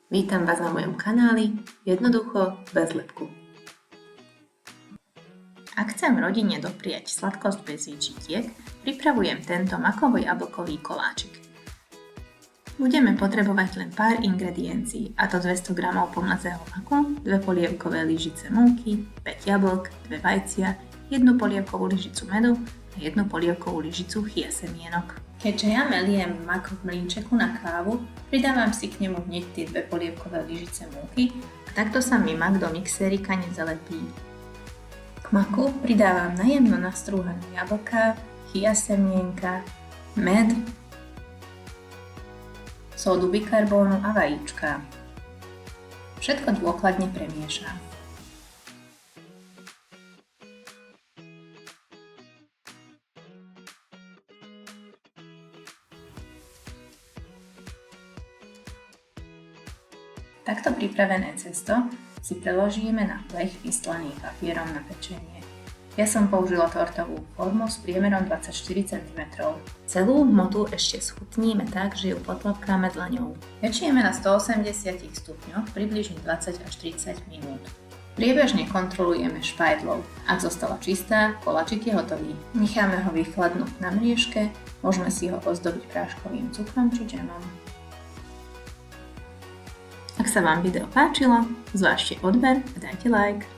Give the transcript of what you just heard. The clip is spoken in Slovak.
Vítam vás na mojom kanáli Jednoducho bez lepku. Ak chcem rodine dopriať sladkosť bez výčitiek, pripravujem tento makovo-jablkový koláčik. Budeme potrebovať len pár ingrediencií, a to 200 g pomlazého maku, 2 polievkové lyžice múky, 5 jablk, 2 vajcia, 1 polievkovú lyžicu medu a 1 polievkovú lyžicu chia semienok. Keďže ja meliem mak v mlynčeku na kávu, pridávam si k nemu hneď tie 2 polievkové lyžice múky a takto sa mi mak do mixérika nezalepí. K maku pridávam najemno nastrúhané jablká, chia semienka, med, sódu bikarbónu a vajíčka. Všetko dôkladne premiešam. Takto pripravené cesto si preložíme na plech vystlaný papierom na pečenie. Ja som použila tortovú formu s priemerom 24 cm. Celú hmotu ešte schutníme tak, že ju potlapkáme dlaňou. Pečieme na 180 stupňoch približne 20 až 30 minút. Priebežne kontrolujeme špajdlou. Ak zostala čistá, koláčik je hotový. Necháme ho vychladnúť na mriežke, môžeme si ho ozdobiť práškovým cukrom či džemom. Ak sa vám video páčilo, zvážte odber a dajte like.